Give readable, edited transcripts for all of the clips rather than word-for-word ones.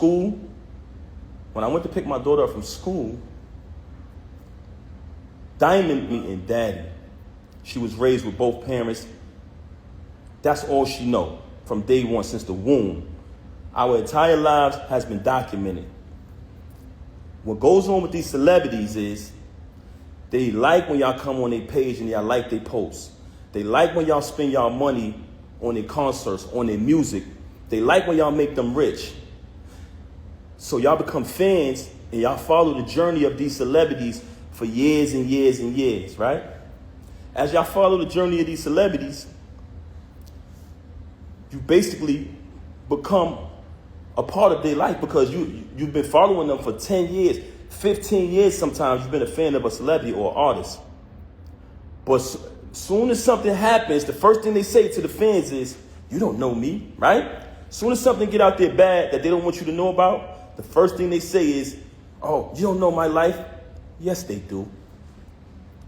school, when I went to pick my daughter up from school, Diamond meeting daddy. She was raised with both parents. That's all she know from day one, since the womb. Our entire lives has been documented. What goes on with these celebrities is they like when y'all come on their page and y'all like their posts. They like when y'all spend y'all money on their concerts, on their music. They like when y'all make them rich. So y'all become fans and y'all follow the journey of these celebrities for years and years and years, right? As y'all follow the journey of these celebrities, you basically become a part of their life because you've been following them for 10 years, 15 years sometimes. You've been a fan of a celebrity or artist. But soon as something happens, the first thing they say to the fans is, you don't know me, right? Soon as something get out there bad that they don't want you to know about, the first thing they say is, oh, you don't know my life? Yes, they do.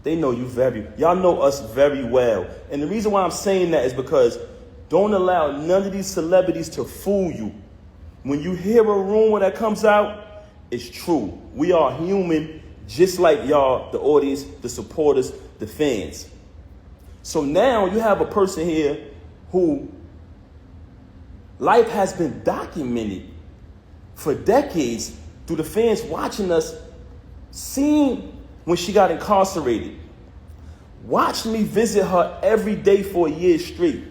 They know y'all know us very well. And the reason why I'm saying that is because don't allow none of these celebrities to fool you. When you hear a rumor that comes out, it's true. We are human, just like y'all, the audience, the supporters, the fans. So now you have a person here who life has been documented for decades through the fans watching us, seeing when she got incarcerated. Watch me visit her every day for a year straight.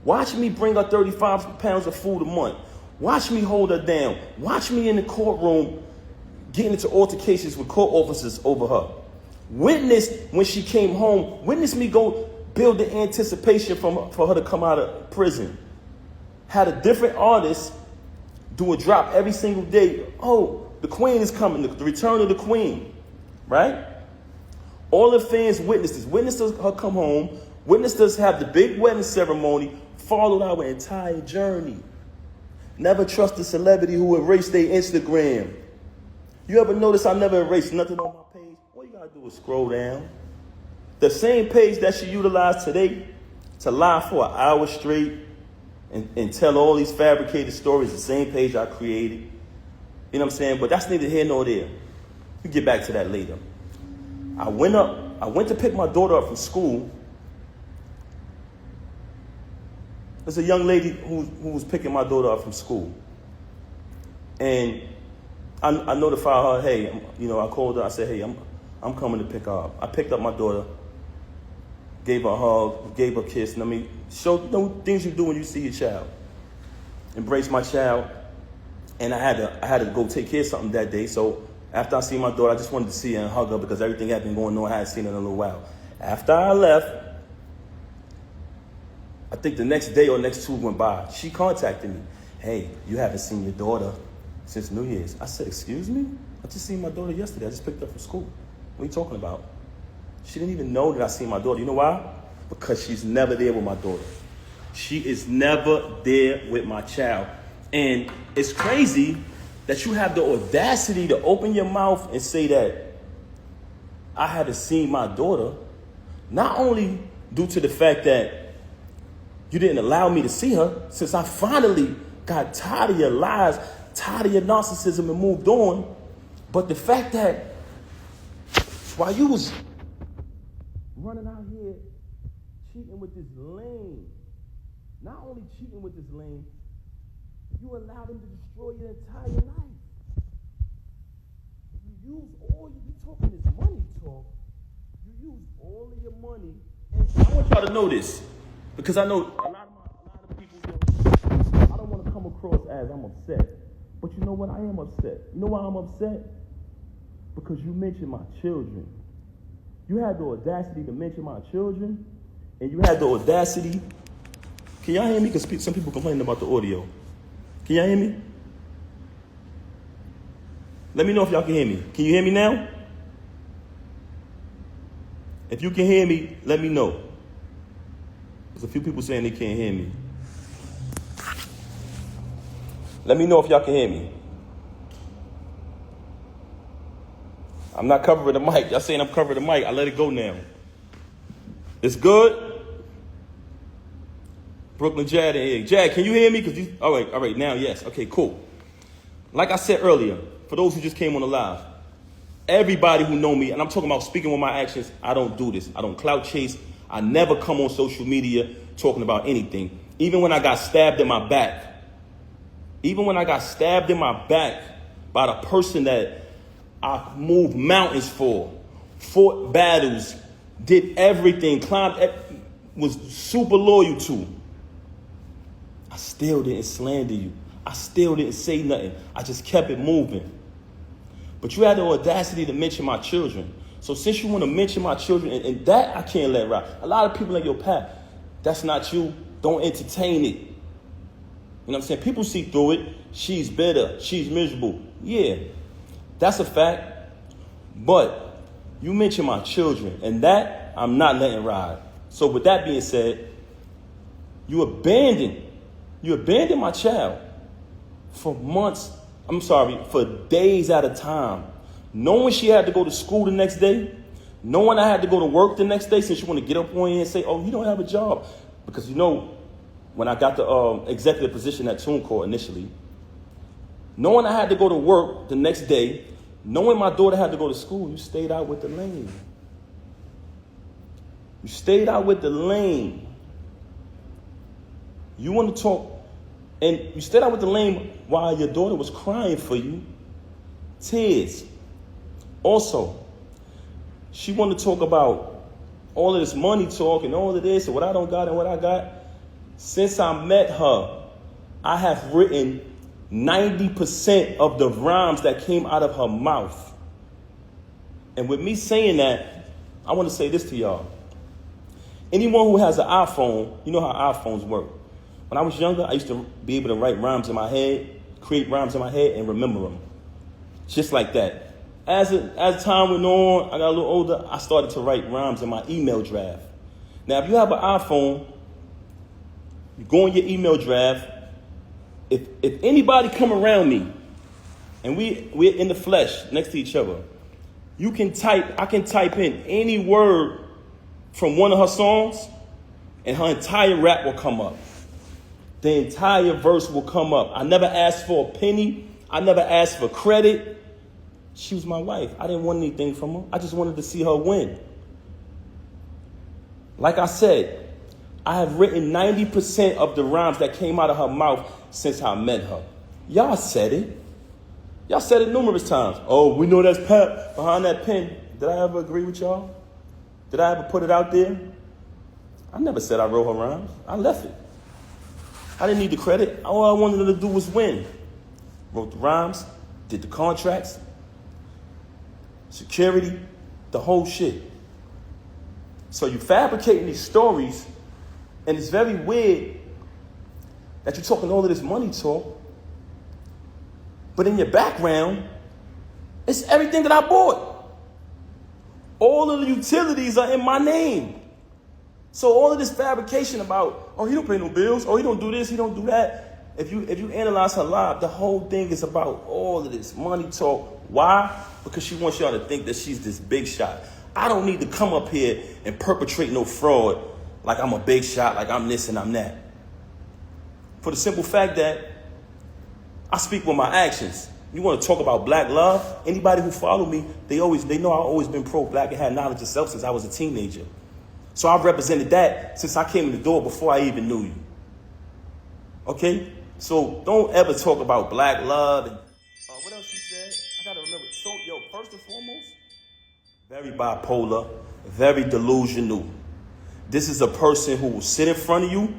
Watch me bring her 35 pounds of food a month. Watch me hold her down. Watch me in the courtroom getting into altercations with court officers over her. Witness when she came home. Witness me go build the anticipation for her to come out of prison. Had a different artist do a drop every single day. Oh, the queen is coming, the return of the queen, right? All the fans witnessed this. Witnessed her come home. Witnessed us have the big wedding ceremony. Followed our entire journey. Never trust a celebrity who erased their Instagram. You ever notice I never erased nothing on my page? All you gotta do is scroll down. The same page that she utilized today to lie for an hour straight and tell all these fabricated stories, the same page I created. You know what I'm saying? But that's neither here nor there. We'll get back to that later. I went to pick my daughter up from school. There's a young lady who was picking my daughter up from school. And I notified her, hey, I called her, I said, hey, I'm coming to pick her up. I picked up my daughter, gave her a hug, gave her a kiss, and show things you do when you see your child. Embrace my child. And I had to go take care of something that day. So after I see my daughter, I just wanted to see her and hug her because everything had been going on. I hadn't seen her in a little while. After I left, I think the next day or next two went by. She contacted me. Hey, you haven't seen your daughter since New Year's. I said, excuse me? I just seen my daughter yesterday. I just picked her up from school. What are you talking about? She didn't even know that I seen my daughter. You know why? Because she's never there with my daughter. She is never there with my child. And it's crazy that you have the audacity to open your mouth and say that I haven't seen my daughter, not only due to the fact that you didn't allow me to see her, since I finally got tired of your lies, tired of your narcissism and moved on, but the fact that while you was running out here cheating with this lame, not only cheating with this lame, you allowed him to destroy your entire life. You use all you talking this money talk. You use all of your money, and I want y'all to know this, because I know a lot of people, I don't want to come across as I'm upset, but you know what? I am upset. You know why I'm upset? Because you mentioned my children. You had the audacity to mention my children, and you had the audacity. Can y'all hear me? Because some people complaining about the audio. Can y'all hear me? Let me know if y'all can hear me. Can you hear me now? If you can hear me, let me know. There's a few people saying they can't hear me. Let me know if y'all can hear me. I'm not covering the mic. Y'all saying I'm covering the mic. I let it go now. It's good? Brooklyn Jad in here. Jad, can you hear me? All right, now, yes. Okay, cool. Like I said earlier, for those who just came on the live, everybody who know me, and I'm talking about speaking with my actions, I don't do this. I don't clout chase. I never come on social media talking about anything. Even when I got stabbed in my back, by the person that I moved mountains for, fought battles, did everything, was super loyal to, I still didn't slander you. I still didn't say nothing. I just kept it moving. But you had the audacity to mention my children. So since you want to mention my children, and that I can't let ride. A lot of people like, yo, Pat, that's not you. Don't entertain it. You know what I'm saying? People see through it. She's bitter. She's miserable. Yeah, that's a fact. But you mention my children, and that I'm not letting ride. So with that being said, you abandoned my child for months. For days at a time. Knowing she had to go to school the next day, knowing I had to go to work the next day, since you want to get up on you and say, oh, you don't have a job. Because when I got the executive position at TuneCore initially, knowing I had to go to work the next day, knowing my daughter had to go to school, you stayed out with the lane. You stayed out with the lane. You want to talk, and you stayed out with the lane while your daughter was crying for you. Tears. Also, she wanted to talk about all of this money talk and all of this and what I don't got and what I got. Since I met her, I have written 90% of the rhymes that came out of her mouth. And with me saying that, I want to say this to y'all. Anyone who has an iPhone, you know how iPhones work. When I was younger, I used to be able to write rhymes in my head, create rhymes in my head, and remember them. Just like that. As time went on, I got a little older, I started to write rhymes in my email draft. Now, if you have an iPhone, you go in your email draft. If anybody come around me, and we're in the flesh next to each other, I can type in any word from one of her songs, and her entire rap will come up. The entire verse will come up. I never asked for a penny. I never asked for credit. She was my wife. I didn't want anything from her. I just wanted to see her win. Like I said, I have written 90% of the rhymes that came out of her mouth since I met her. Y'all said it. Y'all said it numerous times. Oh, we know that's Pat behind that pen. Did I ever agree with y'all? Did I ever put it out there? I never said I wrote her rhymes. I left it. I didn't need the credit. All I wanted her to do was win. Wrote the rhymes, did the contracts, security, the whole shit. So you fabricating these stories, and it's very weird that you're talking all of this money talk, but in your background, it's everything that I bought. All of the utilities are in my name. So all of this fabrication about, oh, he don't pay no bills, oh, he don't do this, he don't do that. If you analyze her life, the whole thing is about all of this money talk. Why? Because she wants y'all to think that she's this big shot. I don't need to come up here and perpetrate no fraud like I'm a big shot, like I'm this and I'm that. For the simple fact that I speak with my actions. You want to talk about black love? Anybody who follow me, they know I've always been pro-black and had knowledge of self since I was a teenager. So I've represented that since I came in the door before I even knew you. Okay? So don't ever talk about black love. And, what else she said? I got to remember. So, first and foremost, very bipolar, very delusional. This is a person who will sit in front of you.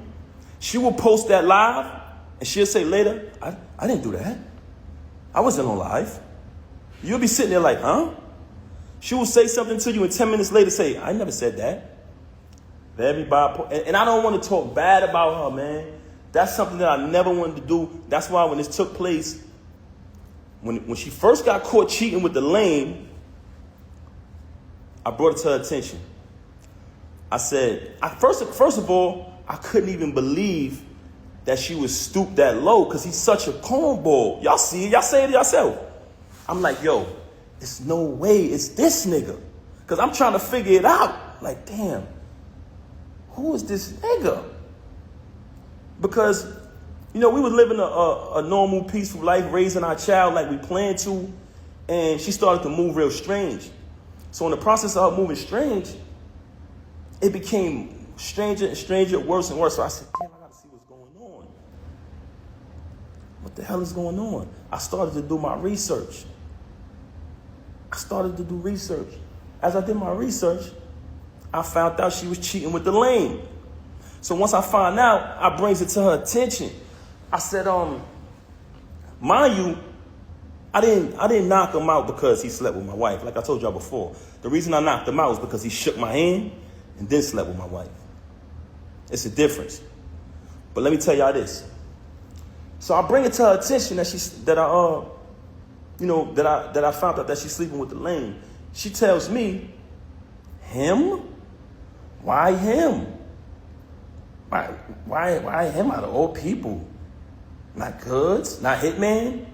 She will post that live, and she'll say later, I didn't do that. I wasn't on live. You'll be sitting there like, huh? She will say something to you, and 10 minutes later say, I never said that. Very bipolar. And I don't want to talk bad about her, man. That's something that I never wanted to do. That's why when this took place, when she first got caught cheating with the lame, I brought it to her attention. I said, first of all, I couldn't even believe that she would stoop that low because he's such a cornball. Y'all see it. Y'all say it yourself. I'm like, yo, there's no way it's this nigga. Because I'm trying to figure it out. Like, damn, who is this nigga? Because You know, we were living a normal, peaceful life, raising our child like we planned to, and she started to move real strange. So in the process of her moving strange, it became stranger and stranger, worse and worse. So I said, damn, I gotta see what's going on. What the hell is going on? I started to do my research. As I did my research, I found out she was cheating with the lame. So once I find out, I brings it to her attention. I said, mind you, I didn't knock him out because he slept with my wife. Like I told y'all before, the reason I knocked him out was because he shook my hand and then slept with my wife. It's a difference. But let me tell y'all this. So I bring it to her attention that I found out that she's sleeping with the lame. She tells me, him? Why him? Why him out of all people? Not Goods? Not Hitman?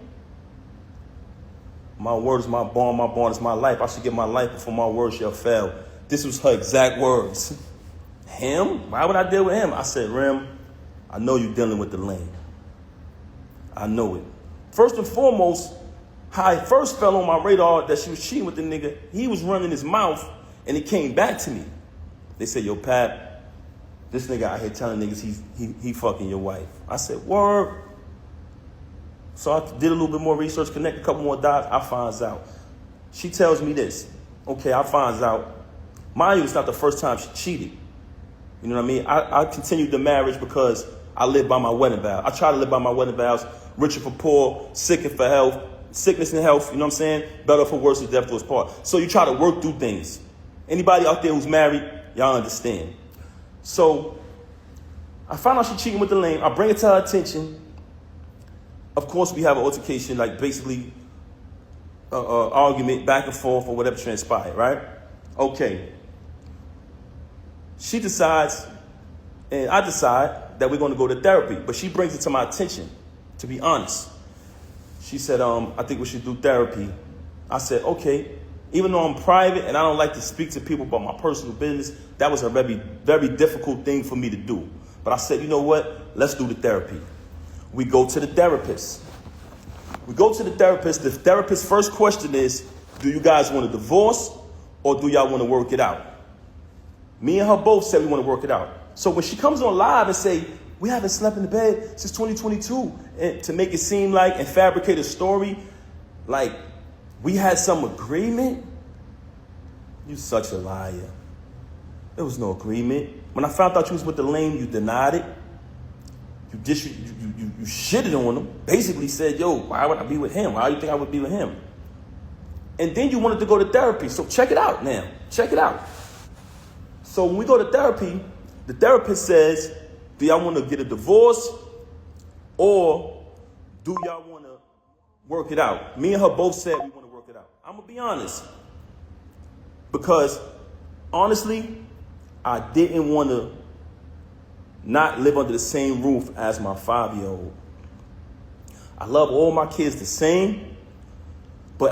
My word is my bond is my life. I should give my life before my word shall fail. This was her exact words. Him? Why would I deal with him? I said, Rem, I know you're dealing with the lame. I know it. First and foremost, how I first fell on my radar that she was cheating with the nigga, he was running his mouth and it came back to me. They said, yo, Pat, this nigga out here telling niggas he fucking your wife. I said, word. So I did a little bit more research, connect a couple more dots. I finds out. She tells me this. Okay, I finds out. Mind you, it's not the first time she cheated. You know what I mean? I continued the marriage because I live by my wedding vows. I try to live by my wedding vows. Richer for poor, sicker for health, sickness and health. You know what I'm saying? Better for worse, death to us part. So you try to work through things. Anybody out there who's married, y'all understand. So I found out she cheating with the lame. I bring it to her attention. Of course, we have an altercation, like basically argument back and forth or whatever transpired, right? Okay. She decides, and I decide that we're going to go to therapy. But she brings it to my attention, to be honest. She said, I think we should do therapy. I said, okay. Even though I'm private and I don't like to speak to people about my personal business, that was a very, very difficult thing for me to do. But I said, you know what? Let's do the therapy. We go to the therapist. The therapist's first question is, do you guys want a divorce or do y'all want to work it out? Me and her both said we want to work it out. So when she comes on live and say, we haven't slept in the bed since 2022, and to make it seem like and fabricate a story like we had some agreement, you such a liar. There was no agreement. When I found out you was with the lame, you denied it. You shitted on him. Basically said, yo, why would I be with him? Why do you think I would be with him? And then you wanted to go to therapy. So check it out now. Check it out. So when we go to therapy, the therapist says, do y'all want to get a divorce or do y'all want to work it out? Me and her both said we want to work it out. I'm going to be honest. Because honestly, I didn't want to not live under the same roof as my 5-year-old. I love all my kids the same, but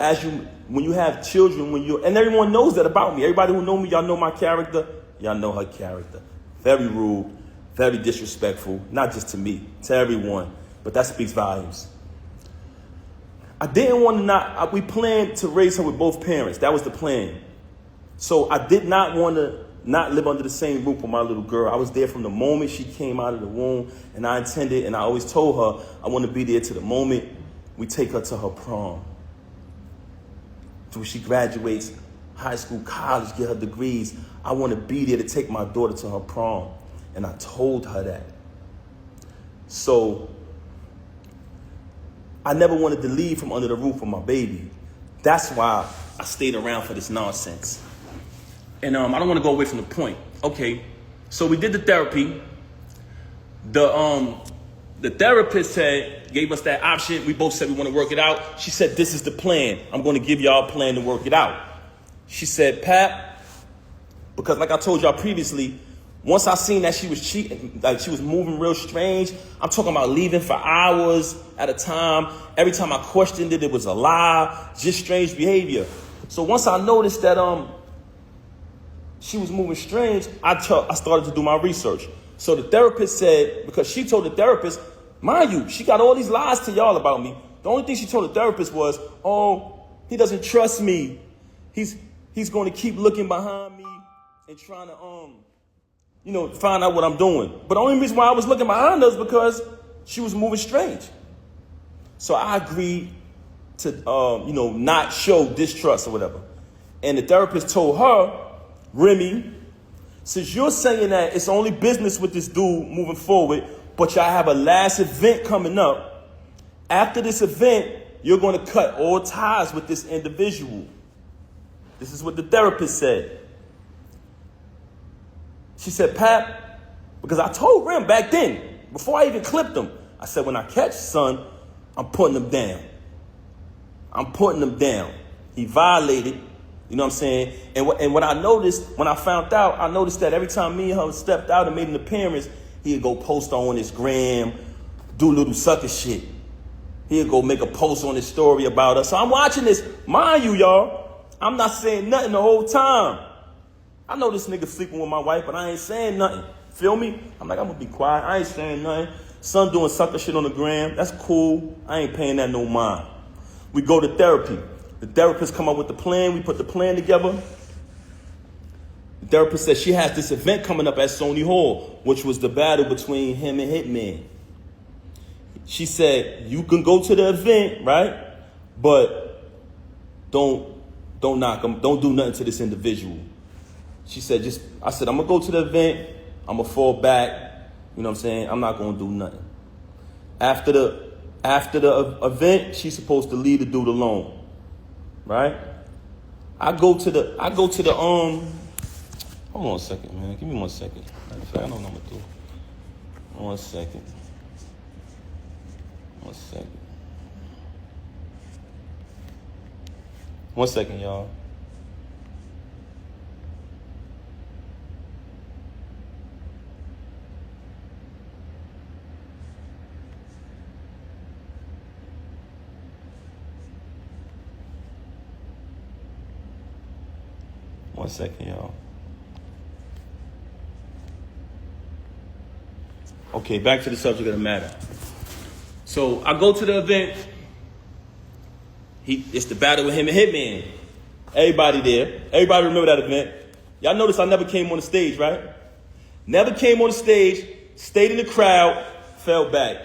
when you have children, and everyone knows that about me. Everybody who know me, y'all know my character. Y'all know her character. Very rude, very disrespectful, not just to me, to everyone. But that speaks volumes. I didn't want to we planned to raise her with both parents. That was the plan. So I did not want to not live under the same roof with my little girl. I was there from the moment she came out of the womb, and I intended, and I always told her, I want to be there to the moment we take her to her prom. Till she graduates high school, college, get her degrees. I want to be there to take my daughter to her prom. And I told her that. So I never wanted to leave from under the roof of my baby. That's why I stayed around for this nonsense. And I don't want to go away from the point. Okay, so we did the therapy. The therapist gave us that option. We both said we want to work it out. She said, this is the plan. I'm going to give y'all a plan to work it out. She said, Pat, because like I told y'all previously, once I seen that she was cheating, like she was moving real strange, I'm talking about leaving for hours at a time. Every time I questioned it, it was a lie, just strange behavior. So once I noticed that she was moving strange, I started to do my research. So the therapist said, because she told the therapist, Mind you, she got all these lies to y'all about me. The only thing she told the therapist was, oh, he doesn't trust me. He's going to keep looking behind me and trying to, find out what I'm doing. But the only reason why I was looking behind her is because she was moving strange. So I agreed to, not show distrust or whatever. And the therapist told her, Remy, since you're saying that it's only business with this dude moving forward, but y'all have a last event coming up, after this event, you're going to cut all ties with this individual. This is what the therapist said. She said, Pap, because I told Rim back then, before I even clipped him, I said, when I catch son, I'm putting him down. I'm putting him down. He violated, you know what I'm saying? And what I noticed, when I found out, I noticed that every time me and her stepped out and made an appearance, he'd go post on his gram, do little sucker shit. He'd go make a post on his story about us. So I'm watching this. Mind you, y'all, I'm not saying nothing the whole time. I know this nigga sleeping with my wife, but I ain't saying nothing. Feel me? I'm like, I'm going to be quiet. I ain't saying nothing. Son doing sucker shit on the gram. That's cool. I ain't paying that no mind. We go to therapy. The therapist come up with the plan. We put the plan together. The therapist said she has this event coming up at Sony Hall, which was the battle between him and Hitman. She said, you can go to the event, right? But don't knock him. Don't do nothing to this individual. She said, I said, I'm going to go to the event. I'm going to fall back. You know what I'm saying? I'm not going to do nothing. After the event, she's supposed to leave the dude alone. Right? I go to the hold on a second, man. Give me 1 second. Matter of fact, I don't know what I'm going to do. 1 second. 1 second. 1 second, y'all. One second, y'all. Okay, back to the subject of the matter. So I go to the event. It's the battle with him and Hitman. Everybody there. Everybody remember that event. Y'all notice I never came on the stage, right? Never came on the stage, stayed in the crowd, fell back.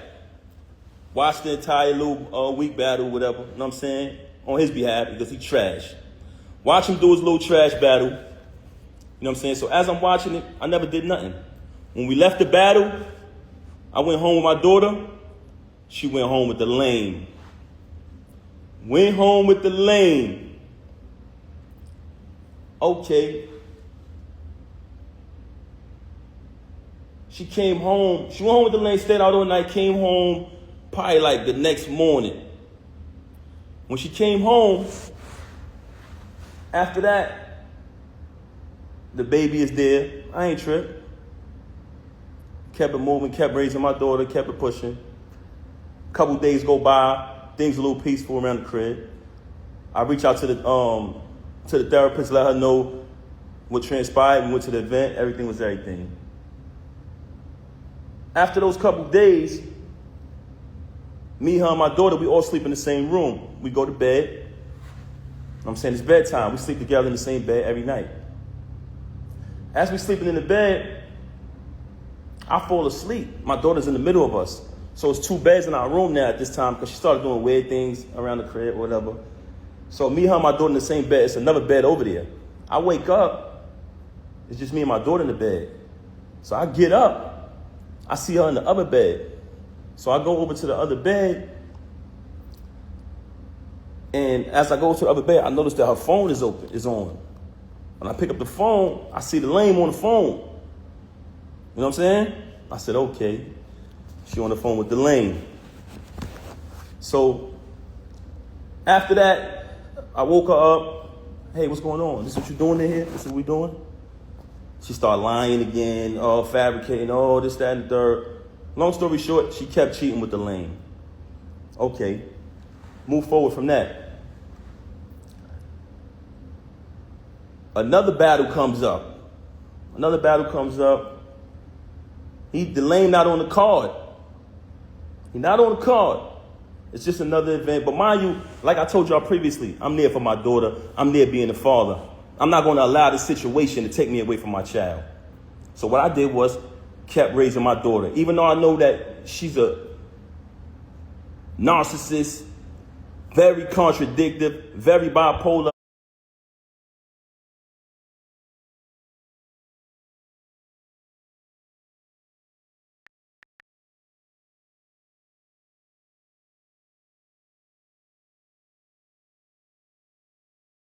Watched the entire little week battle, whatever, you know what I'm saying? On his behalf, because he trash. Watch him do his little trash battle. You know what I'm saying? So as I'm watching it, I never did nothing. When we left the battle, I went home with my daughter. She went home with the lame. Went home with the lame. Okay. She came home. She went home with the lane, stayed out all night, came home probably like the next morning. When she came home, after that, the baby is there. I ain't tripped. Kept it moving, kept raising my daughter, kept it pushing. A couple days go by, things a little peaceful around the crib. I reach out to the therapist, let her know what transpired. We went to the event, everything was everything. After those couple days, me, her, and my daughter, we all sleep in the same room. We go to bed. I'm saying it's bedtime. We sleep together in the same bed every night. As we sleeping in the bed, I fall asleep. My daughter's in the middle of us. So it's 2 beds in our room now at this time because she started doing weird things around the crib or whatever. So me, her, and my daughter in the same bed. It's another bed over there. I wake up. It's just me and my daughter in the bed. So I get up. I see her in the other bed. So I go over to the other bed. And as I go to the other bed, I notice that her phone is on. When I pick up the phone, I see the lame on the phone. You know what I'm saying? I said, okay. She on the phone with the lame. So after that, I woke her up. Hey, what's going on? This what you doing in here? This is what we doing? She started lying again, fabricating, this, that, and the third. Long story short, she kept cheating with the lame. Okay. Move forward from that. Another battle comes up. The lame not on the card. He's not on the card. It's just another event. But mind you, like I told y'all previously, I'm there for my daughter. I'm there being a father. I'm not going to allow this situation to take me away from my child. So what I did was kept raising my daughter. Even though I know that she's a narcissist, very contradictory, very bipolar.